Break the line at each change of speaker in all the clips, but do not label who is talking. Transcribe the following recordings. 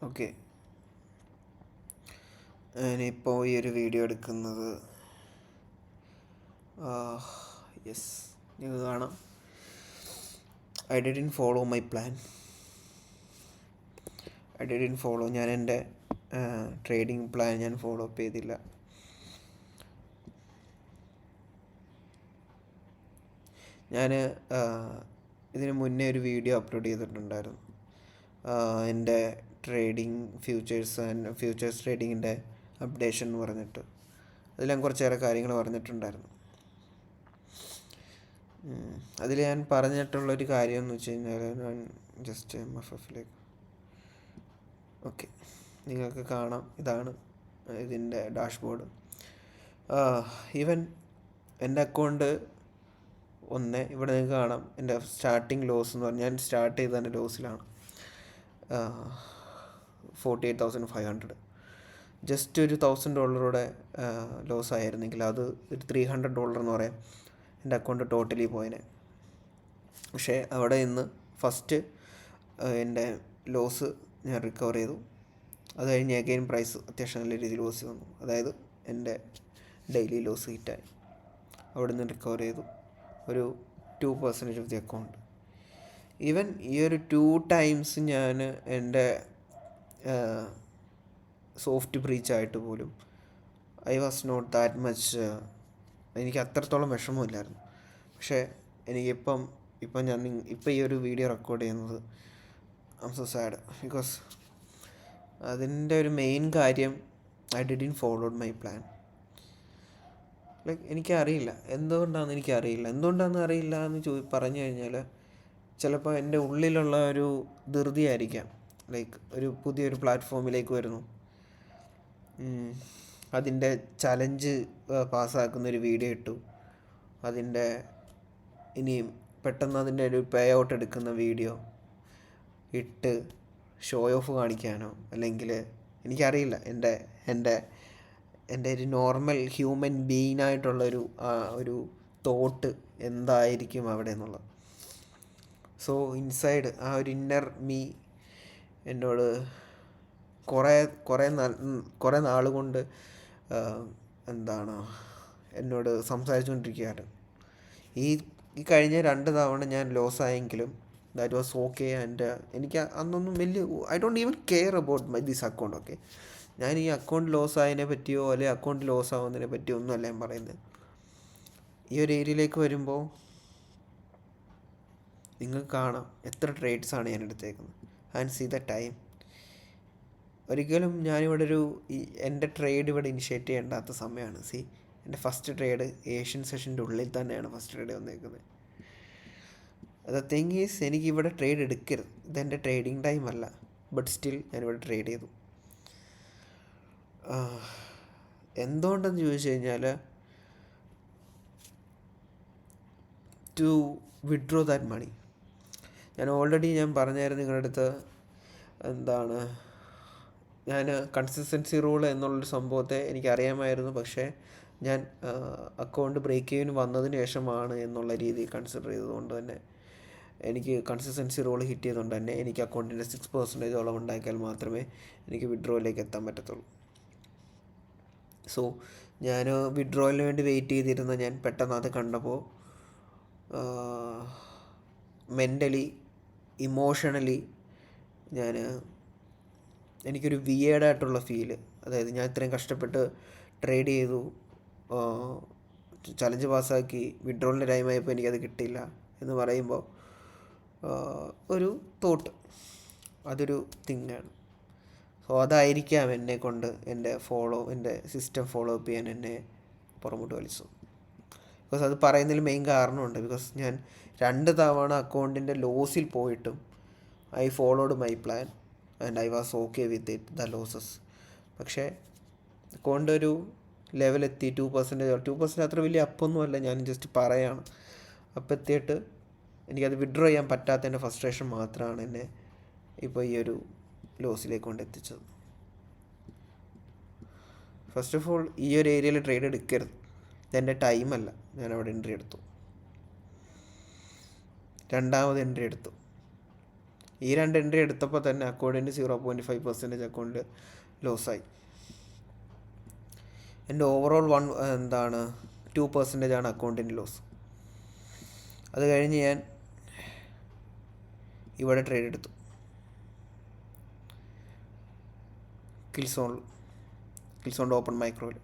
Okay, ഞാനിപ്പോൾ ഈ ഒരു വീഡിയോ എടുക്കുന്നത് യെസ്, നിങ്ങൾ കാണാം. I didn't follow my plan. ഞാൻ എൻ്റെ ട്രേഡിംഗ് പ്ലാൻ ഞാൻ ഫോളോ അപ്പ് ചെയ്തില്ല. ഞാൻ ഇതിന് മുന്നേ ഒരു വീഡിയോ അപ്ലോഡ് ചെയ്തിട്ടുണ്ടായിരുന്നു. എൻ്റെ ഫ്യൂച്ചേഴ്സ് ട്രേഡിങ്ങിൻ്റെ അപ്ഡേഷൻ എന്ന് പറഞ്ഞിട്ട് അതിൽ ഞാൻ കുറച്ചേറെ കാര്യങ്ങൾ പറഞ്ഞിട്ടുണ്ടായിരുന്നു. അതിൽ ഞാൻ പറഞ്ഞിട്ടുള്ളൊരു കാര്യം എന്ന് വെച്ച് കഴിഞ്ഞാൽ, ഞാൻ ജസ്റ്റ് MFFലേക്ക് ഓക്കെ, നിങ്ങൾക്ക് കാണാം. ഇതാണ് ഇതിൻ്റെ ഡാഷ്ബോർഡ്. ഈവൻ എൻ്റെ അക്കൗണ്ട് ഇവിടെ നിങ്ങൾക്ക് കാണാം. എൻ്റെ സ്റ്റാർട്ടിങ് ലോസ് എന്ന് പറഞ്ഞാൽ ഞാൻ സ്റ്റാർട്ട് ചെയ്ത് തന്നെ ലോസിലാണ്. 48,500. ജസ്റ്റ് ഒരു $1,000 ലോസ് ആയിരുന്നെങ്കിൽ അത് ഒരു $300 എന്ന് പറയാം എൻ്റെ അക്കൗണ്ട് ടോട്ടലി പോയനെ. പക്ഷേ അവിടെ നിന്ന് ഫസ്റ്റ് എൻ്റെ ലോസ് ഞാൻ റിക്കവർ ചെയ്തു. അത് കഴിഞ്ഞ് അഗെയിൻ പ്രൈസ് അത്യാവശ്യം നല്ല രീതിയിൽ ലോസ് വന്നു. അതായത് എൻ്റെ ഡെയിലി ലോസ് ഹിറ്റായി. അവിടെ നിന്ന് റിക്കവർ ചെയ്തു ഒരു 2% ഓഫ് ദി അക്കൗണ്ട്. ഈവൻ ഈ ഒരു 2 times ഞാൻ എൻ്റെ സോഫ്റ്റ് ബ്രീച്ചായിട്ട് പോലും I was not that much, എനിക്ക് അത്രത്തോളം വിഷമമില്ലായിരുന്നു. പക്ഷേ എനിക്കിപ്പം ഞാൻ ഈ ഒരു വീഡിയോ റെക്കോർഡ് ചെയ്യുന്നത് I am so sad. Because അതിൻ്റെ ഒരു മെയിൻ കാര്യം I didn't followed my plan. Like എനിക്കറിയില്ല എന്തുകൊണ്ടാണെന്ന് അറിയില്ല എന്ന് പറഞ്ഞു കഴിഞ്ഞാൽ, ചിലപ്പോൾ എൻ്റെ ഉള്ളിലുള്ള ഒരു ധൃതിയായിരിക്കാം. ലൈക്ക് ഒരു പുതിയൊരു പ്ലാറ്റ്ഫോമിലേക്ക് വരുന്നു, അതിൻ്റെ ചലഞ്ച് പാസ്സാക്കുന്നൊരു വീഡിയോ ഇട്ടു, അതിൻ്റെ ഇനിയും പെട്ടെന്ന് അതിൻ്റെ ഒരു പേ ഔട്ട് എടുക്കുന്ന വീഡിയോ ഇട്ട് ഷോ ഓഫ് കാണിക്കാനോ, അല്ലെങ്കിൽ എനിക്കറിയില്ല എൻ്റെ ഒരു നോർമൽ ഹ്യൂമൻ ബീയിങ്ങായിട്ടുള്ളൊരു ഒരു തോട്ട് എന്തായിരിക്കും അവിടെ എന്നുള്ളത്. സോ ഇൻസൈഡ് ആ ഒരു ഇന്നർ മീ എന്നോട് കുറേ നാൾ കൊണ്ട് എന്നോട് സംസാരിച്ചുകൊണ്ടിരിക്കുകയാണ്. ഈ കഴിഞ്ഞ 2 തവണ ഞാൻ ലോസ് ആയെങ്കിലും ദാറ്റ് വാസ് ഓക്കെ. ആൻഡ് എനിക്ക് അന്നൊന്നും I don't even care about this account. Okay, ഞാൻ ഈ അക്കൗണ്ട് ലോസ് ആയതിനെ പറ്റിയോ അല്ലെങ്കിൽ അക്കൗണ്ട് ലോസ് ആവുന്നതിനെ പറ്റിയോ ഒന്നുമല്ല ഞാൻ പറയുന്നത്. ഈ ഒരു ഏരിയയിലേക്ക് വരുമ്പോൾ നിങ്ങൾക്ക് കാണാം എത്ര ട്രേഡ്സാണ് ഞാൻ എടുത്തേക്കുന്നത്. And see the time. ഒരിക്കലും ഞാനിവിടെ എൻ്റെ ട്രേഡ് ഇവിടെ ഇനിഷ്യേറ്റ് ചെയ്യേണ്ടാത്ത സമയമാണ്. എൻ്റെ ഫസ്റ്റ് ട്രേഡ് ഏഷ്യൻ സെഷൻ്റെ ഉള്ളിൽ തന്നെയാണ് ഫസ്റ്റ് ട്രേഡ് വന്നേക്കുന്നത്. ദ തിങ് ഈസ്, എനിക്കിവിടെ ട്രേഡ് എടുക്കരുത്, ഇതെൻ്റെ ട്രേഡിങ് ടൈം അല്ല. ബട്ട് സ്റ്റിൽ ഞാനിവിടെ ട്രേഡ് ചെയ്തു. എന്തുകൊണ്ടെന്ന് ചോദിച്ചു കഴിഞ്ഞാൽ, ടു വിഡ്രോ ദാറ്റ് മണി. ഞാൻ പറഞ്ഞായിരുന്നു നിങ്ങളുടെ അടുത്ത്, ഞാൻ കൺസിസ്റ്റൻസി റൂൾ എന്നുള്ളൊരു സംഭവത്തെ എനിക്കറിയാമായിരുന്നു. പക്ഷേ ഞാൻ അക്കൗണ്ട് ബ്രേക്ക് ചെയ്യാൻ വന്നതിന് ശേഷമാണ് എന്നുള്ള രീതി കൺസിഡർ ചെയ്തതുകൊണ്ട് തന്നെ, എനിക്ക് കൺസിസ്റ്റൻസി റൂൾ ഹിറ്റ് ചെയ്തുകൊണ്ട് തന്നെ എനിക്ക് അക്കൗണ്ടിൻ്റെ 6% ഉണ്ടാക്കിയാൽ മാത്രമേ എനിക്ക് വിഡ്രോയിലേക്ക് എത്താൻ പറ്റത്തുള്ളൂ. സോ ഞാൻ വിഡ്രോയിലിന് വേണ്ടി വെയിറ്റ് ചെയ്തിരുന്ന ഞാൻ പെട്ടെന്ന് അത് കണ്ടപ്പോൾ മെൻ്റലി, ഇമോഷണലി എനിക്കൊരു വിയേർഡായിട്ടുള്ള ഫീല്. അതായത് ഞാൻ ഇത്രയും കഷ്ടപ്പെട്ട് ട്രേഡ് ചെയ്തു, ചലഞ്ച് പാസ്സാക്കി, വിഡ്രോളിൻ്റെ ടൈമായപ്പോൾ എനിക്കത് കിട്ടില്ല എന്ന് പറയുമ്പോൾ ഒരു തോട്ട്, അതൊരു തിങ്ങാണ്. സോ അതായിരിക്കാം എന്നെക്കൊണ്ട് എൻ്റെ സിസ്റ്റം ഫോളോ അപ്പ് ചെയ്യാൻ എന്നെ പുറമോട്ട് വലിച്ചു. ബിക്കോസ് അത് പറയുന്നതിൽ മെയിൻ കാരണമുണ്ട്. ബിക്കോസ് ഞാൻ 2 തവണ അക്കൗണ്ടിൻ്റെ ലോസിൽ പോയിട്ടും I followed my plan and I was okay with the losses. പക്ഷേ അക്കൗണ്ട് ഒരു ലെവലെത്തി 2% അത്ര വലിയ അപ്പൊന്നുമല്ല, ഞാൻ ജസ്റ്റ് പറയാണ്. അപ്പം എത്തിയിട്ട് എനിക്കത് വിഡ്രോ ചെയ്യാൻ പറ്റാത്തതിൻ്റെ ഫ്രസ്ട്രേഷൻ മാത്രമാണ് എന്നെ ഇപ്പോൾ ഈ ഒരു ലോസിലേക്ക് കൊണ്ടെത്തിച്ചത്. ഫസ്റ്റ് ഓഫ് ഓൾ, ഈ ഒരു ഏരിയയിൽ ട്രേഡ് എടുക്കരുത്, ഇതെൻ്റെ ടൈമല്ല. ഞാൻ അവിടെ എൻട്രി എടുത്തു, 2ാമത് എൻട്രി എടുത്തു. ഈ 2 എൻട്രി എടുത്തപ്പോൾ തന്നെ അക്കൗണ്ടിൻ്റെ 0.5% അക്കൗണ്ട് ലോസായി. എൻ്റെ ഓവറോൾ 2% അക്കൗണ്ടിൻ്റെ ലോസ്. അത് കഴിഞ്ഞ് ഞാൻ ഇവിടെ ട്രേഡ് എടുത്തു, കിൽസോണിൽ ഓപ്പൺ മൈക്രോയിൽ.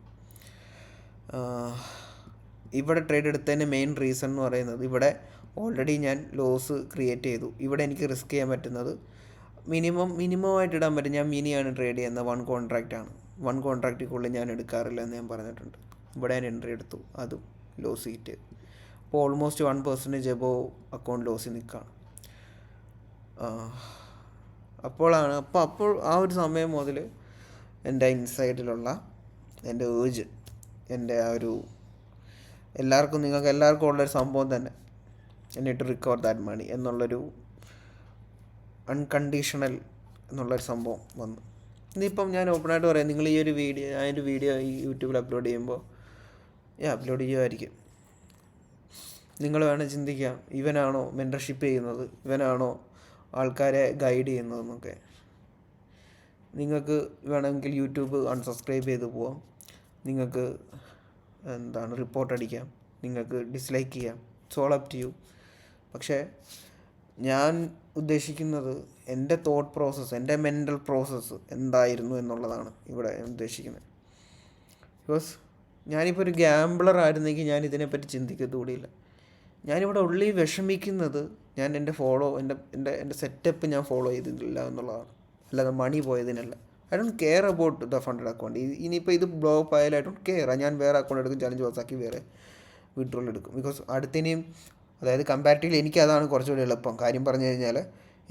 ഇവിടെ ട്രേഡ് എടുത്തതിൻ്റെ മെയിൻ റീസൺ എന്ന് പറയുന്നത്, ഇവിടെ ഓൾറെഡി ഞാൻ ലോസ് ക്രിയേറ്റ് ചെയ്തു. ഇവിടെ എനിക്ക് റിസ്ക് ചെയ്യാൻ പറ്റുന്നത് മിനിമമായിട്ട് ഇടാൻ പറ്റും. ഞാൻ മിനിയാണ് ട്രേഡ് ചെയ്യുന്നത്, 1 കോൺട്രാക്റ്റാണ്. 1 കോൺട്രാക്റ്റിക്കുള്ളിൽ ഞാൻ എടുക്കാറില്ല എന്ന് ഞാൻ പറഞ്ഞിട്ടുണ്ട്. ഇവിടെ ഞാൻ എൻട്രി എടുത്തു, അതും ലോസ് കിട്ടി. അപ്പോൾ ഓൾമോസ്റ്റ് 1% എബോവ് അക്കൗണ്ട് ലോസിൽ നിൽക്കുകയാണ്. അപ്പോൾ ആ ഒരു സമയം മുതൽ എൻ്റെ ഇൻസൈഡിലുള്ള എൻ്റെ ഏർജ്, എൻ്റെ ആ ഒരു നിങ്ങൾക്ക് എല്ലാവർക്കും ഉള്ളൊരു സംഭവം തന്നെ, എന്നെ ടു റിക്കവർ ദാറ്റ് മണി എന്നുള്ളൊരു അൺകണ്ടീഷണൽ എന്നുള്ളൊരു സംഭവം വന്നു. ഇനിയിപ്പം ഞാൻ ഓപ്പണായിട്ട് പറയാം, നിങ്ങൾ ഈ ഒരു വീഡിയോ ഈ യൂട്യൂബിൽ അപ്ലോഡ് ചെയ്യുമ്പോൾ അപ്ലോഡ് ചെയ്യുമായിരിക്കും. നിങ്ങൾ വേണം ചിന്തിക്കാം, ഇവനാണോ മെൻറ്റർഷിപ്പ് ചെയ്യുന്നത്, ഇവനാണോ ആൾക്കാരെ ഗൈഡ് ചെയ്യുന്നതെന്നൊക്കെ. നിങ്ങൾക്ക് വേണമെങ്കിൽ യൂട്യൂബ് അൺസബ്സ്ക്രൈബ് ചെയ്ത് പോവാം, നിങ്ങൾക്ക് റിപ്പോർട്ട് അടിക്കാം, നിങ്ങൾക്ക് ഡിസ്ലൈക്ക് ചെയ്യാം, it's all up to you. പക്ഷേ ഞാൻ ഉദ്ദേശിക്കുന്നത് എൻ്റെ തോട്ട് പ്രോസസ്സ്, എൻ്റെ മെൻ്റൽ പ്രോസസ്സ് എന്തായിരുന്നു എന്നുള്ളതാണ് ഇവിടെ ഉദ്ദേശിക്കുന്നത്. ബിക്കോസ് ഞാനിപ്പോൾ ഒരു ഗ്യാമ്പിളർ ആയിരുന്നെങ്കിൽ ഞാൻ ഇതിനെപ്പറ്റി ചിന്തിക്കത്തുകൂടിയില്ല. ഞാനിവിടെ ഉള്ളി വിഷമിക്കുന്നത് ഞാൻ എൻ്റെ സെറ്റപ്പ് ഞാൻ ഫോളോ ചെയ്തിട്ടില്ല എന്നുള്ളതാണ്, അല്ലാതെ മണി പോയതിനല്ല. I don't care about the funded account. ഇനിയിപ്പോൾ ഇത് ബ്ലോക്ക് ആയാലും ഐ ഡോണ്ട് കെയർ. ഞാൻ വേറെ അക്കൗണ്ട് എടുക്കും, ചലഞ്ച് പാസ്സാക്കി വേറെ വിഡ്രോൾ എടുക്കും. ബിക്കോസ് അടുത്തിനെയും, അതായത് കമ്പാരിറ്റീവ്ലി എനിക്ക് അതാണ് കുറച്ചുകൂടി എളുപ്പം. കാര്യം പറഞ്ഞു കഴിഞ്ഞാൽ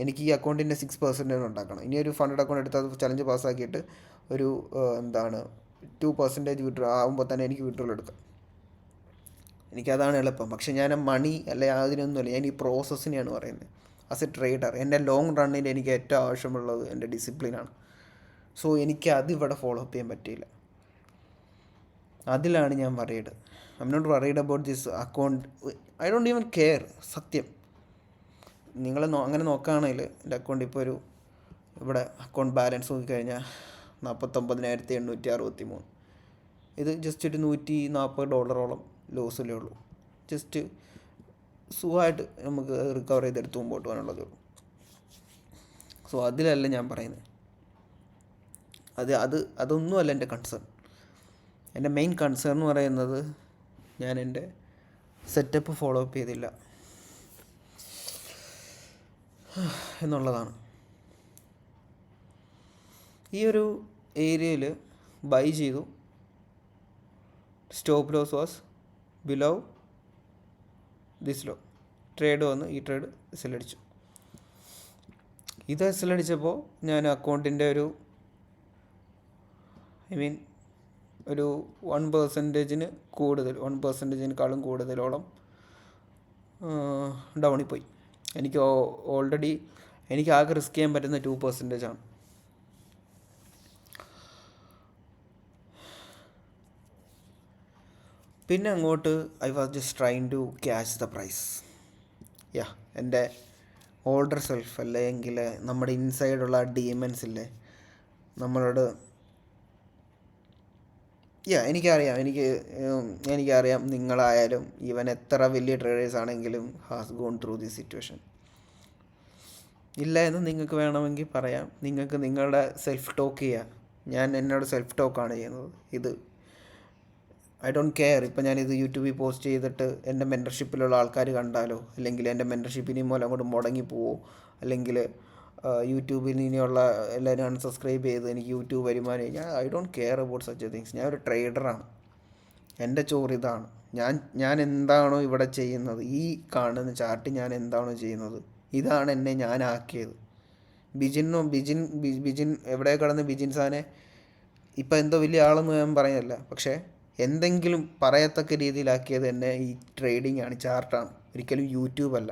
എനിക്ക് ഈ അക്കൗണ്ടിൻ്റെ 6% ഉണ്ടാക്കണം. ഇനി ഒരു ഫണ്ടഡ് അക്കൗണ്ട് എടുത്ത് അത് ചലഞ്ച് പാസ്സാക്കിയിട്ട് ഒരു 2% വിഡ്രോ ആകുമ്പോൾ തന്നെ എനിക്ക് വിഡ്രോൾ എടുക്കാം. എനിക്കതാണ് എളുപ്പം. പക്ഷേ ഞാൻ മണി അതിനൊന്നുമല്ല, ഞാൻ ഈ പ്രോസസ്സിനെയാണ് പറയുന്നത്. ആസ് എ ട്രേഡർ എൻ്റെ ലോങ് റണ്ണിൽ എനിക്ക് ഏറ്റവും ആവശ്യമുള്ളത് എൻ്റെ ഡിസിപ്ലിനാണ്. സോ എനിക്ക് അതിവിടെ ഫോളോ അപ്പ് ചെയ്യാൻ പറ്റിയില്ല. അതിലാണ് ഞാൻ worried. I am not worried about this account. I don't even care. സത്യം, നിങ്ങൾ അങ്ങനെ നോക്കുകയാണെങ്കിൽ എൻ്റെ അക്കൗണ്ട് ഇപ്പോൾ ഇവിടെ അക്കൗണ്ട് ബാലൻസ് നോക്കിക്കഴിഞ്ഞാൽ $49,863. ഇത് ജസ്റ്റ് ഒരു $140 ലോസിലേ ഉള്ളൂ. ജസ്റ്റ് സുഖമായിട്ട് നമുക്ക് റിക്കവർ ചെയ്തെടുത്ത് മുമ്പോട്ട് പോകാനുള്ളതേ ഉള്ളൂ. സോ അതിലല്ല ഞാൻ പറയുന്നത്. അതൊന്നുമല്ല എൻ്റെ കൺസേൺ. എൻ്റെ മെയിൻ കൺസേൺ എന്ന് പറയുന്നത് ഞാൻ എൻ്റെ സെറ്റപ്പ് ഫോളോ അപ്പ് ചെയ്തില്ല എന്നുള്ളതാണ്. ഈ ഒരു ഏരിയയിൽ ബൈ ചെയ്തു, stop loss was below this low. Trade വന്ന് ഈ ട്രേഡ് എസ്സലടിച്ചു. ഇത് എസ്സലടിച്ചപ്പോൾ ഞാൻ അക്കൗണ്ടിൻ്റെ ഒരു 1%-ന് കൂടുതൽ, 1%-നെക്കാളും കൂടുതലോളം ഡൗണിൽ പോയി. എനിക്ക് ആകെ റിസ്ക് ചെയ്യാൻ പറ്റുന്ന 2% ആണ്. പിന്നെ അങ്ങോട്ട് I was just trying to catch the price. എൻ്റെ ഓൾഡർ സെൽഫ്, അല്ലെങ്കിൽ നമ്മുടെ ഇൻസൈഡുള്ള ഡീമൻസ് ഇല്ലേ നമ്മളോട്, എനിക്കറിയാം നിങ്ങളായാലും ഈവൻ എത്ര വലിയ ട്രേഡേഴ്സ് ആണെങ്കിലും has gone through this situation. ഇല്ല എന്ന് നിങ്ങൾക്ക് വേണമെങ്കിൽ പറയാം. നിങ്ങൾക്ക് നിങ്ങളുടെ സെൽഫ് ടോക്ക് ചെയ്യാം. ഞാൻ എന്നോട് സെൽഫ് ടോക്കാണ് ചെയ്യുന്നത്. ഇത് ഐ ഡോണ്ട് കെയർ. ഇപ്പം ഞാനിത് യൂട്യൂബിൽ പോസ്റ്റ് ചെയ്തിട്ട് എൻ്റെ മെൻറ്റർഷിപ്പിലുള്ള ആൾക്കാർ കണ്ടാലോ, അല്ലെങ്കിൽ എൻ്റെ മെൻറ്റർഷിപ്പ് ഇനി മൂലം അങ്ങോട്ട് മുടങ്ങിപ്പോവോ, അല്ലെങ്കിൽ യൂട്യൂബിൽ ഇനിയുള്ള എല്ലാവരും അൺസബ്സ്ക്രൈബ് ചെയ്ത് എനിക്ക് യൂട്യൂബ് വരുമാനം, I don't care about such things. ഞാൻ ഒരു ട്രേഡറാണ്. എൻ്റെ ചോറ് ഇതാണ്. ഞാൻ എന്താണോ ഇവിടെ ചെയ്യുന്നത്, ഈ കാണുന്ന ചാർട്ട് ഞാൻ എന്താണോ ചെയ്യുന്നത്, ഇതാണ് എന്നെ ഞാനാക്കിയത്. ബിജിൻ എവിടെ കിടന്ന് ബിജിൻസാനെ ഇപ്പം എന്തോ വലിയ ആളൊന്നും ഞാൻ പറയുന്നില്ല, പക്ഷേ എന്തെങ്കിലും പറയത്തക്ക രീതിയിലാക്കിയത് എന്നെ ഈ ട്രേഡിംഗ് ആണ്, ചാർട്ടാണ്. ഒരിക്കലും യൂട്യൂബല്ല,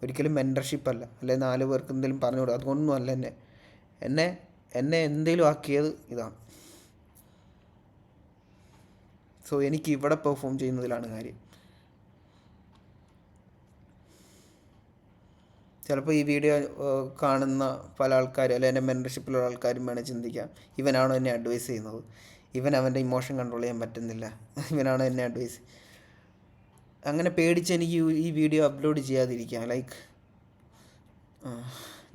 ഒരിക്കലും മെൻറ്റർഷിപ്പല്ല, അല്ലെങ്കിൽ 4 പേർക്ക് എന്തെങ്കിലും പറഞ്ഞു കൊടുക്കുക, അതൊന്നും അല്ല. എന്നെ എന്തെങ്കിലും ആക്കിയത് ഇതാണ്. സോ എനിക്ക് ഇവിടെ പെർഫോം ചെയ്യുന്നതിലാണ് കാര്യം. ചിലപ്പോൾ ഈ വീഡിയോ കാണുന്ന പല ആൾക്കാരും അല്ലെങ്കിൽ എൻ്റെ മെമ്പർഷിപ്പിലുള്ള ആൾക്കാരും വേണേൽ ചിന്തിക്കാം, ഇവനാണോ എന്നെ അഡ്വൈസ് ചെയ്യുന്നത്, ഇവൻ അവൻ്റെ ഇമോഷൻ കൺട്രോൾ ചെയ്യാൻ പറ്റുന്നില്ല, ഇവനാണോ എന്നെ അഡ്വൈസ്. അങ്ങനെ പേടിച്ച് എനിക്ക് ഈ വീഡിയോ അപ്ലോഡ് ചെയ്യാതിരിക്കാം. ലൈക്ക്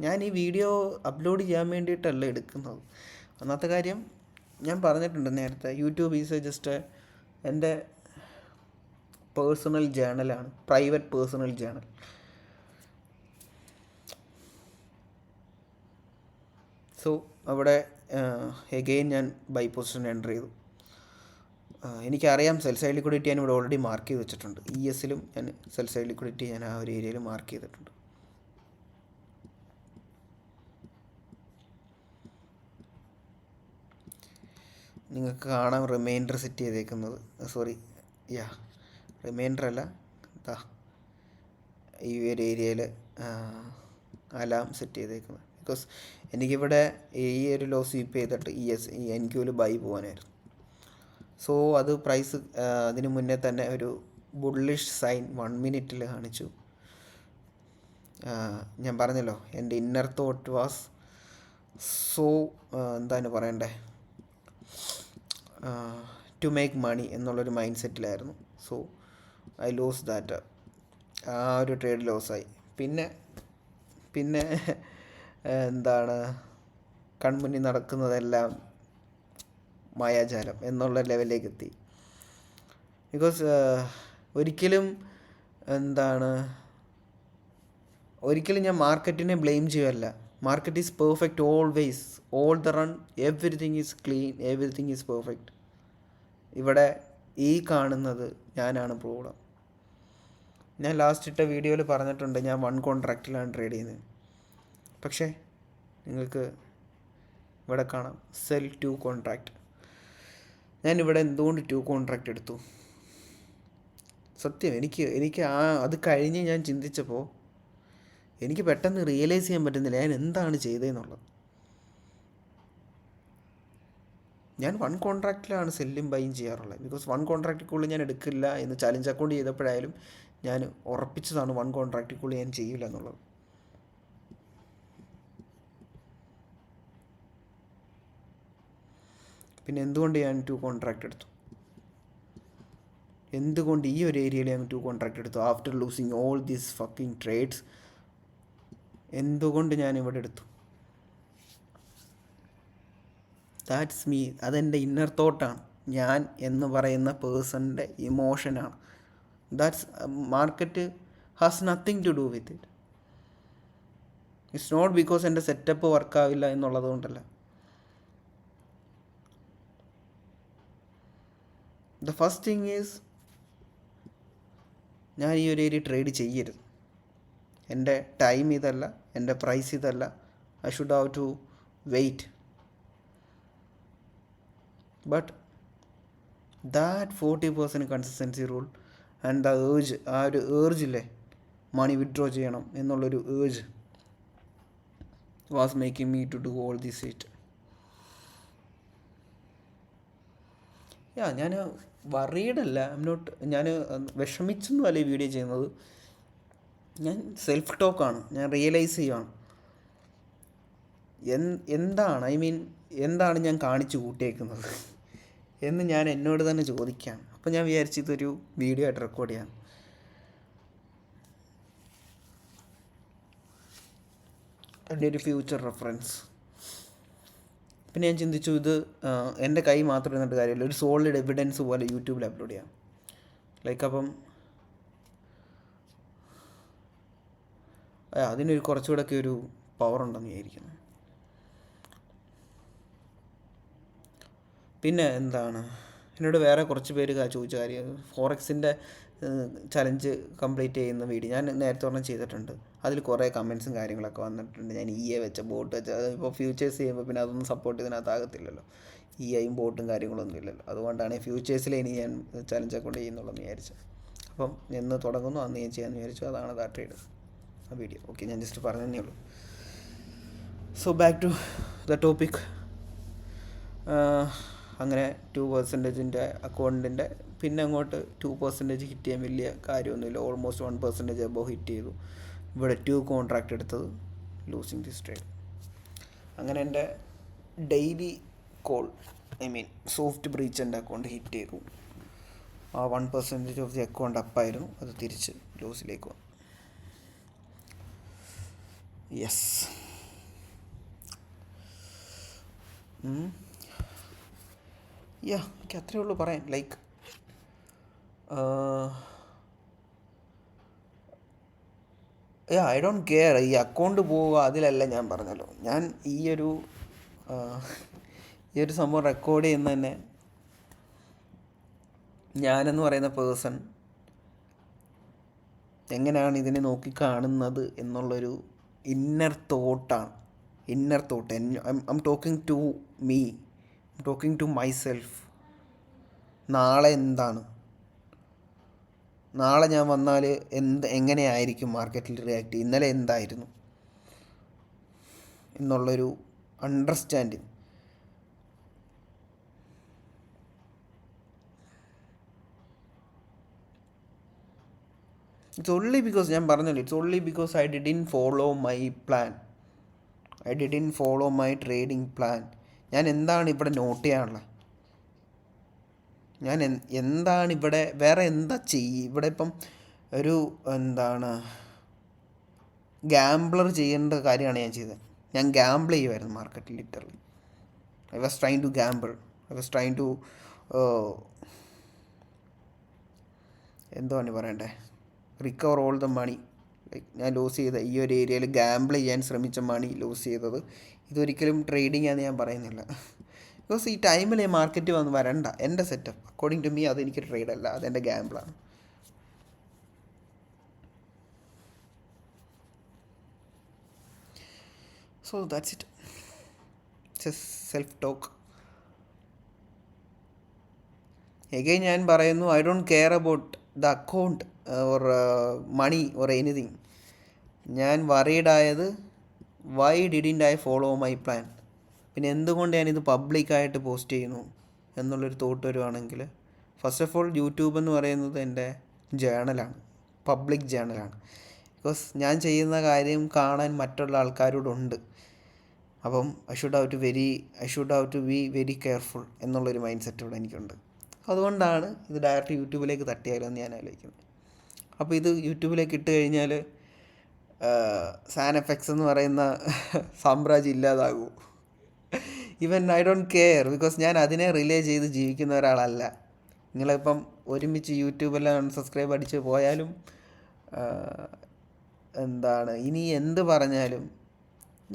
ഞാൻ ഈ വീഡിയോ അപ്ലോഡ് ചെയ്യാൻ വേണ്ടിയിട്ടല്ല എടുക്കുന്നത്. ഒന്നാമത്തെ കാര്യം ഞാൻ പറഞ്ഞിട്ടുണ്ട് നേരത്തെ, യൂട്യൂബ് ഈസ് ജസ്റ്റ് എൻ്റെ പേഴ്സണൽ ജേണലാണ്, പ്രൈവറ്റ് പേഴ്സണൽ ജേണൽ. സോ അവിടെ എഗെയിൻ ഞാൻ ബൈ പൊസിഷൻ എൻ്റർ ചെയ്തു. എനിക്കറിയാം സെൽ സൈഡ് ലിക്വിഡിറ്റി ഞാൻ ഇവിടെ ഓൾറെഡി മാർക്ക് ചെയ്ത് വെച്ചിട്ടുണ്ട്. ESലും ഞാൻ സെൽ സൈഡ് ലിക്വിഡിറ്റി ഞാൻ ആ ഒരു ഏരിയയിൽ മാർക്ക് ചെയ്തിട്ടുണ്ട്. നിങ്ങൾക്ക് കാണാം റിമൈൻഡർ സെറ്റ് ചെയ്തേക്കുന്നത്, റിമൈൻഡർ അല്ല, ഈ ഒരു ഏരിയയിൽ അലാം സെറ്റ് ചെയ്തേക്കുന്നത്. ബിക്കോസ് എനിക്കിവിടെ ഈ ഒരു ലോ സ്വീപ്പ് ചെയ്തിട്ട് എനിക്കൊരു ബൈ പോകാനായിരുന്നു. സോ അത് പ്രൈസ് അതിന് മുന്നേ തന്നെ ഒരു ബുള്ളിഷ് സൈൻ 1 മിനിറ്റിൽ കാണിച്ചു. ഞാൻ പറഞ്ഞല്ലോ എൻ്റെ ഇന്നർ തോട്ട് വാസ് സോ എന്താണ് പറയണ്ടേ, ടു മേക്ക് മണി എന്നുള്ളൊരു മൈൻഡ് സെറ്റിലായിരുന്നു. സോ ഐ ലോസ് ദാറ്റ്, ആ ഒരു ട്രേഡ് ലോസായി. പിന്നെ എന്താണ് കൺമുന്നിൽ നടക്കുന്നതെല്ലാം മായാജാലം എന്നുള്ള ലെവലിലേക്ക് എത്തി. ബിക്കോസ് ഒരിക്കലും ഞാൻ മാർക്കറ്റിനെ ബ്ലെയിം ചെയ്യുമല്ല. Market is perfect always, all the run, everything is clean, everything is perfect. ഇവിടെ ഈ കാണുന്നത് ഞാനാണ് പ്രോബ്ലം. ഞാൻ ലാസ്റ്റ് ഇട്ട വീഡിയോയിൽ പറഞ്ഞിട്ടുണ്ട് ഞാൻ 1 കോൺട്രാക്റ്റിലാണ് ട്രേഡ് ചെയ്യുന്നത്. പക്ഷേ നിങ്ങൾക്ക് ഇവിടെ കാണാം സെൽ 2 കോൺട്രാക്റ്റ്. ഞാനിവിടെ എന്തുകൊണ്ട് 2 കോൺട്രാക്റ്റ് എടുത്തു? സത്യം എനിക്ക് അത് കഴിഞ്ഞ് ഞാൻ ചിന്തിച്ചപ്പോൾ എനിക്ക് പെട്ടെന്ന് റിയലൈസ് ചെയ്യാൻ പറ്റുന്നില്ല ഞാൻ എന്താണ് ചെയ്തതെന്നുള്ളത്. ഞാൻ 1 കോൺട്രാക്റ്റിലാണ് സെല്ലും ബൈയും ചെയ്യാറുള്ളത്. ബിക്കോസ് 1 കോൺട്രാക്റ്റിക്കുള്ളിൽ ഞാൻ എടുക്കില്ല എന്ന് ചാലഞ്ച് അക്കൗണ്ട് ചെയ്തപ്പോഴായാലും ഞാൻ ഉറപ്പിച്ചതാണ് 1 കോൺട്രാക്റ്റിക്കുള്ളിൽ ഞാൻ ചെയ്യില്ല എന്നുള്ളത്. പിന്നെ എന്തുകൊണ്ട് ഞാൻ 2 കോൺട്രാക്റ്റ് എടുത്തു? എന്തുകൊണ്ട് ഈ ഒരു ഏരിയയിൽ ഞാൻ 2 കോൺട്രാക്റ്റ് എടുത്തു? After losing all these fucking trades എന്തുകൊണ്ട് ഞാൻ ഇവിടെ എടുത്തു? That's me. അതെൻ്റെ ഇന്നർ തോട്ടാണ്. ഞാൻ എന്ന് പറയുന്ന പേഴ്സണിൻ്റെ ഇമോഷനാണ്. That's market has nothing to do with it. It's not because എൻ്റെ സെറ്റപ്പ് വർക്കാവില്ല എന്നുള്ളത് കൊണ്ടല്ല. ദ ഫസ്റ്റ് തിങ് ഈസ് ഞാൻ ഈ ഒരു ഏരിയ ട്രേഡ് ചെയ്യരുത്. എൻ്റെ ടൈം ഇതല്ല, എൻ്റെ പ്രൈസ് ഇതല്ല. I should have to wait. But that 40% consistency rule and the urge, ആ ഒരു ഏർജില്ലേ മണി വിഡ്രോ ചെയ്യണം എന്നുള്ളൊരു urge was making me to do all this it. ഞാൻ വറീഡല്ല, ഞാൻ വിഷമിച്ചൊന്നുമല്ല ഈ വീഡിയോ ചെയ്യുന്നത്. ഞാൻ സെൽഫ് ടോക്കാണ്, ഞാൻ റിയലൈസ് ചെയ്യുകയാണ് എന്താണ് ഞാൻ കാണിച്ചു കൂട്ടിയേക്കുന്നത് എന്ന് ഞാൻ എന്നോട് തന്നെ ചോദിക്കുകയാണ്. അപ്പോൾ ഞാൻ വിചാരിച്ചു ഇതൊരു വീഡിയോ ആയിട്ട് റെക്കോർഡ് ചെയ്യാം. എൻ്റെ ഒരു ഫ്യൂച്ചർ റെഫറൻസ്. പിന്നെ ഞാൻ ചിന്തിച്ചു ഇത് എൻ്റെ കൈ മാത്രം ഇരുന്നിട്ട് കാര്യമില്ല, ഒരു സോളിഡ് എവിഡൻസ് പോലെ യൂട്യൂബിൽ അപ്ലോഡ് ചെയ്യാം. ലൈക്ക് അപ്പം അതിനൊരു കുറച്ചുകൂടെയൊക്കെ ഒരു പവർ ഉണ്ടെന്ന് വിചാരിക്കുന്നു. പിന്നെ എന്നോട് വേറെ കുറച്ച് പേര് ചോദിച്ച കാര്യം ഫോറക്സിൻ്റെ ചലഞ്ച് കംപ്ലീറ്റ് ചെയ്യുന്ന വീഡിയോ ഞാൻ നേരത്തെ ഒരെണ്ണം ചെയ്തിട്ടുണ്ട്. അതിൽ കുറേ കമൻസും കാര്യങ്ങളൊക്കെ വന്നിട്ടുണ്ട്. ഞാൻ വെച്ച ബോട്ട് വെച്ച ഇപ്പോൾ ഫ്യൂച്ചേഴ്സ് ചെയ്യുമ്പോൾ പിന്നെ അതൊന്നും സപ്പോർട്ട് ഇതിനകത്താകത്തില്ലല്ലോ. ഐയും ബോട്ടും കാര്യങ്ങളൊന്നും ഇല്ലല്ലോ. അതുകൊണ്ടാണ് ഫ്യൂച്ചേഴ്സിൽ ഇനി ഞാൻ ചലഞ്ച് അക്കൗണ്ട് ചെയ്യുന്നുള്ളതെന്ന് വിചാരിച്ചത്. അപ്പം എന്ന് തുടങ്ങുന്നു അന്ന് ഞാൻ ചെയ്യാമെന്ന് വിചാരിച്ചു. അതാണ് ദാ ട്രേഡ് ആ വീഡിയോ. ഓക്കെ, ഞാൻ ജസ്റ്റ് പറഞ്ഞതേ ഉള്ളൂ. So back to the topic. അങ്ങനെ 2% അക്കൗണ്ടിൻ്റെ പിന്നെ അങ്ങോട്ട് 2% ഹിറ്റ് ചെയ്യാൻ വലിയ കാര്യമൊന്നുമില്ല. ഓൾമോസ്റ്റ് 1% എബോവ് ഹിറ്റ് ചെയ്തു. ഇവിടെ 2 കോൺട്രാക്റ്റ് എടുത്തത്, ലൂസിങ് ദിസ് ട്രേഡ്. അങ്ങനെ എൻ്റെ ഡെയിലി കോൾ, സോഫ്റ്റ് ബ്രീച്ച് എൻ്റെ അക്കൗണ്ട് ഹിറ്റ് ചെയ്തു. ആ 1% ഓഫ് ദി അക്കൗണ്ട് അപ്പായിരുന്നു, അത് തിരിച്ച് ലോസിലേക്ക് വന്നു. യെസ്. എനിക്ക് അത്രയേ ഉള്ളൂ പറയാൻ. ലൈക്ക് ഐ ഡോണ്ട് കെയർ ഈ അക്കൗണ്ട് പോവുക, അതിലല്ല ഞാൻ പറഞ്ഞല്ലോ. ഞാൻ ഈ ഒരു സംഭവം റെക്കോർഡ് ചെയ്യുന്ന തന്നെ ഞാനെന്ന് പറയുന്ന പേഴ്സൺ എങ്ങനെയാണ് ഇതിനെ നോക്കിക്കാണുന്നത് എന്നുള്ളൊരു ഇന്നർ തോട്ടാണ്. I am talking to me, talking to myself. നാളെ എന്താണ്, നാളെ ഞാൻ വന്നാൽ എങ്ങനെയായിരിക്കും മാർക്കറ്റിൽ റിയാക്ട് ചെയ്യും, ഇന്നലെ എന്തായിരുന്നു എന്നുള്ളൊരു അണ്ടർസ്റ്റാൻഡിങ്. ഇറ്റ്സ് ഓൺലി ബിക്കോസ്, ഞാൻ പറഞ്ഞല്ലോ, it's only because I didn't follow my plan. I didn't follow my trading plan. ഞാൻ എന്താണ് ഇവിടെ നോട്ട് ചെയ്യാനുള്ളത്, ഞാൻ എന്താണ് ഇവിടെ വേറെ എന്താ ചെയ്യുക. ഇവിടെ ഇപ്പം ഒരു ഗാംബ്ലർ ചെയ്യേണ്ട കാര്യമാണ് ഞാൻ ചെയ്തത്. ഞാൻ ഗാംബിൾ ചെയ്യുമായിരുന്നു മാർക്കറ്റിൽ, literally. I was trying to gamble. I was trying to എന്താണ് പറയണ്ടേ, recover all the money. Like ഞാൻ ലോസ് ചെയ്ത ഈ ഒരു ഏരിയയിൽ ഗാംബിൾ ചെയ്യാൻ ശ്രമിച്ച മണി ലോസ് ചെയ്തത്. ഇതൊരിക്കലും ട്രേഡിംഗ് ആണെന്ന് ഞാൻ പറയുന്നില്ല. ബിക്കോസ് ഈ ടൈമിൽ മാർക്കറ്റ് വരണ്ട. എൻ്റെ സെറ്റപ്പ് അക്കോർഡിംഗ് ടു മീ അതെനിക്ക് ട്രേഡ് അല്ല, അതെൻ്റെ ഗാംബിളാണ്. So that's it. Just self talk. Again ഞാൻ പറയുന്നു, I don't care about the account or money or anything. ഞാൻ വറീഡായത് why didn't I follow my plan. പിന്നെ എന്തുകൊണ്ട് ഞാനിത് പബ്ലിക്കായിട്ട് പോസ്റ്റ് ചെയ്യുന്നു എന്നുള്ളൊരു തോട്ട് വരുവാണെങ്കിൽ, ഫസ്റ്റ് ഓഫ് ഓൾ യൂട്യൂബ് എന്ന് പറയുന്നത് എൻ്റെ ജേണലാണ്, പബ്ലിക് ജേണലാണ്. ബിക്കോസ് ഞാൻ ചെയ്യുന്ന കാര്യം കാണാൻ മറ്റുള്ള ആൾക്കാരോടുണ്ട്. അപ്പം I should have to be very careful എന്നുള്ളൊരു മൈൻഡ് സെറ്റ് ഇവിടെ എനിക്കുണ്ട്. അതുകൊണ്ടാണ് ഇത് ഡയറക്റ്റ് യൂട്യൂബിലേക്ക് തട്ടിയാലോ എന്ന് ഞാൻ ആലോചിക്കുന്നത്. അപ്പോൾ ഇത് യൂട്യൂബിലേക്ക് ഇട്ട് കഴിഞ്ഞാൽ സാൻ എഫക്ട്സ് എന്ന് പറയുന്ന സാമ്രാജ്യം ഇല്ലാതാകൂ. Even I don't care, because ഞാൻ അതിനെ റിലേ ചെയ്ത് ജീവിക്കുന്ന ഒരാളല്ല. നിങ്ങളിപ്പം ഒരുമിച്ച് യൂട്യൂബെല്ലാം അൺസബ്സ്ക്രൈബ് അടിച്ച് പോയാലും ഇനി എന്ത് പറഞ്ഞാലും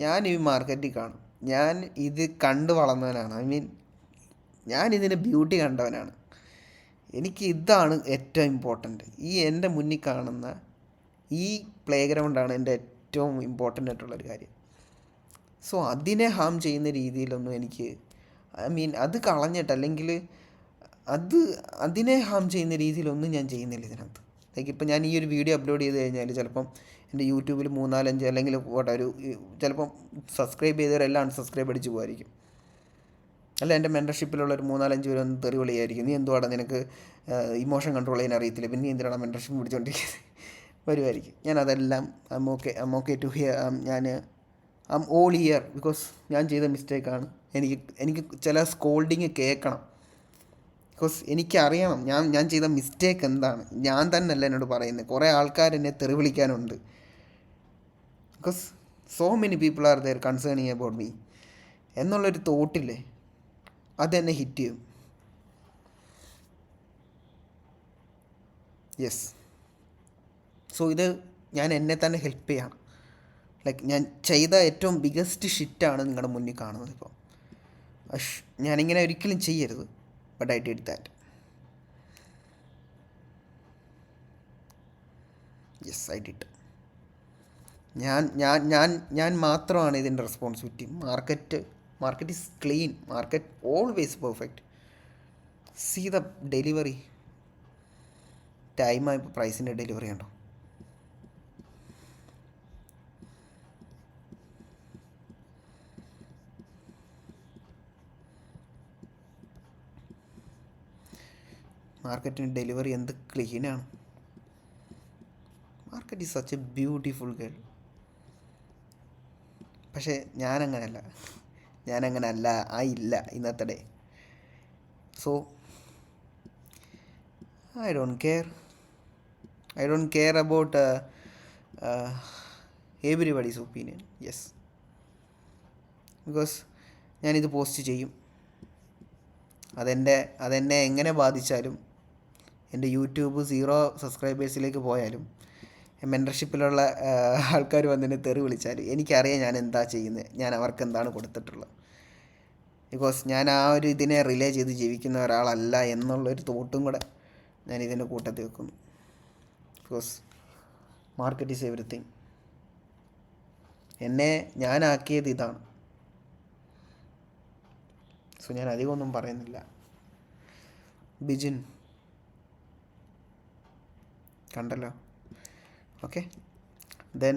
ഞാൻ ഈ മാർക്കറ്റിൽ കാണും. ഞാൻ ഇത് കണ്ടു വളർന്നവനാണ്. ഞാൻ ഇതിൻ്റെ ബ്യൂട്ടി കണ്ടവനാണ്. എനിക്ക് ഇതാണ് ഏറ്റവും ഇമ്പോർട്ടൻ്റ്. ഈ എൻ്റെ മുന്നിൽ കാണുന്ന ഈ പ്ലേ ഗ്രൗണ്ടാണ് എൻ്റെ ഏറ്റവും ഇമ്പോർട്ടൻ്റ് ആയിട്ടുള്ളൊരു കാര്യം. സോ അതിനെ ഹാം ചെയ്യുന്ന രീതിയിലൊന്നും എനിക്ക് അത് കളഞ്ഞിട്ട്, അല്ലെങ്കിൽ അതിനെ ഹാം ചെയ്യുന്ന രീതിയിലൊന്നും ഞാൻ ചെയ്യുന്നില്ല ഇതിനകത്ത്. ലൈക്ക് ഇപ്പം ഞാൻ ഈ ഒരു വീഡിയോ അപ്ലോഡ് ചെയ്ത് കഴിഞ്ഞാൽ ചിലപ്പം എൻ്റെ യൂട്യൂബിൽ 3-4-5 അല്ലെങ്കിൽ ചിലപ്പം സബ്സ്ക്രൈബ് ചെയ്തവരെല്ലാം അൺസബ്സ്ക്രൈബ് അടിച്ച് പോകുമായിരിക്കും. അല്ല, എൻ്റെ മെൻറ്റർഷിപ്പിലുള്ളൊരു 3-4-5 പേര് ഒന്ന് തെറി വിളിയായിരിക്കും, നീ എന്തുവാടാ നിനക്ക് ഇമോഷൻ കൺട്രോൾ ചെയ്യാൻ അറിയത്തില്ല, പിന്നെ നീ എന്തിനാണ് മെൻറ്റർഷിപ്പ് പിടിച്ചുകൊണ്ടിരിക്കുന്നത് വരുമായിരിക്കും. ഞാനതെല്ലാം I'm okay to hear. I'm all ear. Because ഞാൻ ചെയ്ത മിസ്റ്റേക്കാണ്. എനിക്ക് ചില സ്കോൾഡിങ് കേൾക്കണം. ബിക്കോസ് എനിക്കറിയണം ഞാൻ ചെയ്ത മിസ്റ്റേക്ക് എന്താണ്. ഞാൻ തന്നെ അല്ല എന്നോട് പറയുന്നത്, കുറേ ആൾക്കാർ എന്നെ തെറി വിളിക്കാനുണ്ട്. Because so many people are there concerning about me എന്നുള്ളൊരു തോട്ടില്ലേ, അതെന്നെ ഹിറ്റ് ചെയ്യും. യെസ്. സോ ഇത് ഞാൻ എന്നെ തന്നെ ഹെൽപ്പ് ചെയ്യണം. ലൈക്ക് ഞാൻ ചെയ്ത ഏറ്റവും ബിഗസ്റ്റ് ഷിറ്റാണ് നിങ്ങളുടെ മുന്നിൽ കാണുന്നത്. ഇപ്പോൾ ഞാനിങ്ങനെ ഒരിക്കലും ചെയ്യരുത്, but I did that. Yes, I did. ഞാൻ മാത്രമാണ് ഇതിൻ്റെ responsibility. Market is clean. Market always perfect. See the delivery ടൈമായപ്പോൾ പ്രൈസിൻ്റെ ഡെലിവറി ഉണ്ടോ. മാർക്കറ്റിന് ഡെലിവറി എന്ത് ക്ലീനാണ്. That is such a beautiful girl. പക്ഷേ ഞാനങ്ങനെ ആയില്ല ഇന്നത്തെ day. So I don't care about everybody's opinion. Yes, because ഞാനിത് പോസ്റ്റ് ചെയ്യും. അതെന്നെ എങ്ങനെ ബാധിച്ചാലും, എൻ്റെ യൂട്യൂബ് 0 സബ്സ്ക്രൈബേഴ്സിലേക്ക് പോയാലും, മെൻറ്റർഷിപ്പിലുള്ള ആൾക്കാർ വന്നെന്നെ തെറി വിളിച്ചാലും എനിക്കറിയാം ഞാൻ എന്താ ചെയ്യുന്നത്, ഞാൻ അവർക്ക് എന്താണ് കൊടുത്തിട്ടുള്ളത്. ബിക്കോസ് ഞാൻ ആ ഒരു ഇതിനെ റിലേ ചെയ്ത് ജീവിക്കുന്ന ഒരാളല്ല എന്നുള്ളൊരു തോട്ടും കൂടെ ഞാൻ ഇതിൻ്റെ കൂട്ടത്തിൽ വെക്കുന്നു. Because market is everything. എന്നെ ഞാനാക്കിയത് ഇതാണ്. സോ ഞാൻ അധികമൊന്നും പറയുന്നില്ല. ബിജിൻ കണ്ടല്ലോ. Okay, then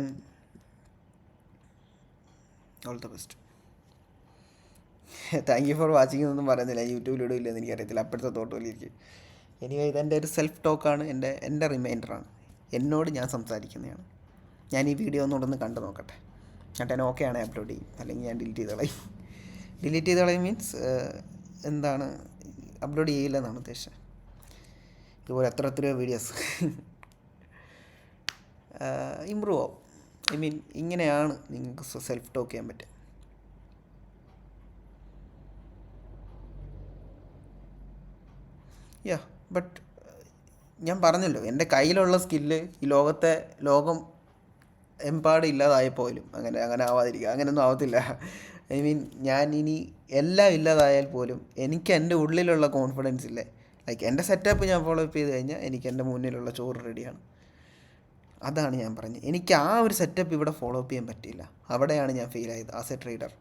all the best. Thank you for watching എന്നൊന്നും പറയുന്നില്ല, യൂട്യൂബിലിടും ഇല്ലെന്ന് എനിക്കറിയത്തില്ല, അപ്പോഴത്തെ തോട്ട് പോലെ ഇരിക്കും. എനിവേ ഇതെൻ്റെ ഒരു സെൽഫ് ടോക്കാണ്, എൻ്റെ റിമൈൻഡറാണ്, എന്നോട് ഞാൻ സംസാരിക്കുന്നതാണ്. ഞാൻ ഈ വീഡിയോ ഒന്നുകൂടെ കണ്ടു നോക്കട്ടെ, എന്നിട്ട് ഞാൻ ഓക്കെ ആണെങ്കിൽ അപ്ലോഡ് ചെയ്യും, അല്ലെങ്കിൽ ഞാൻ ഡിലീറ്റ് ചെയ്ത് കളയും. മീൻസ് എന്താണ്, അപ്ലോഡ് ചെയ്യില്ലെന്നാണ് ഉദ്ദേശിച്ചത്. ഇതുപോലെ എത്രയോ വീഡിയോസ് ഇമ്പ്രൂവ് ആവും. ഐ മീൻ ഇങ്ങനെയാണ് നിങ്ങൾക്ക് സെൽഫ് ടോക്ക് ചെയ്യാൻ പറ്റുക. ബട്ട് ഞാൻ പറഞ്ഞല്ലോ, എൻ്റെ കയ്യിലുള്ള സ്കില്ല് ഈ ലോകം എമ്പാട് ഇല്ലാതായപ്പോലും അങ്ങനെ ആവാതിരിക്കുക, അങ്ങനെയൊന്നും ആവത്തില്ല. ഐ മീൻ ഞാൻ ഇനി എല്ലാം ഇല്ലാതായാൽ പോലും എനിക്ക് എൻ്റെ ഉള്ളിലുള്ള കോൺഫിഡൻസ് ഇല്ലേ, ലൈക്ക് എൻ്റെ സെറ്റപ്പ് ഞാൻ ഫോളോ അപ്പ് ചെയ്ത് കഴിഞ്ഞാൽ എനിക്ക് എൻ്റെ മുന്നിലുള്ള ചോറ് റെഡിയാണ്. അതാണ് ഞാൻ പറഞ്ഞത്. എനിക്ക് ആ ഒരു സെറ്റപ്പ് ഇവിടെ ഫോളോ അപ്പ് ചെയ്യാൻ പറ്റിയില്ല, അവിടെയാണ് ഞാൻ ഫെയിൽ ആയത് as A trader.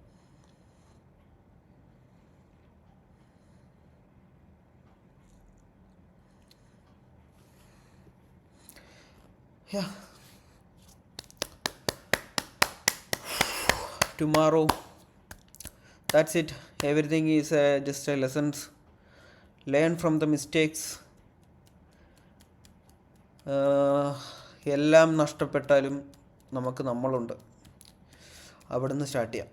Tomorrow, that's it. Everything is just a lessons. Learn from the mistakes. എല്ലാം നഷ്ടപ്പെട്ടാലും നമുക്ക് നമ്മളുണ്ട്, അവിടെ നിന്ന് സ്റ്റാർട്ട് ചെയ്യാം.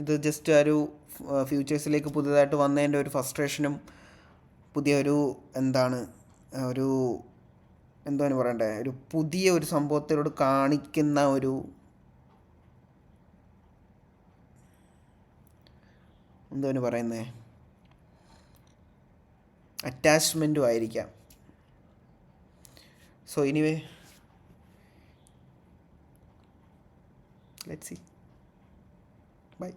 ഇത് ജസ്റ്റ് ഒരു ഫ്യൂച്ചേഴ്സിലേക്ക് പുതിയതായിട്ട് വന്നതിൻ്റെ ഒരു ഫ്രസ്ട്രേഷനും, പുതിയൊരു എന്താണ് പറയണ്ടേ, ഒരു പുതിയ ഒരു സംഭവത്തിനോട് കാണിക്കുന്ന ഒരു പറയുന്നേ അറ്റാച്ച്മെൻറ്റും ആയിരിക്കാം. So anyway, let's see. By.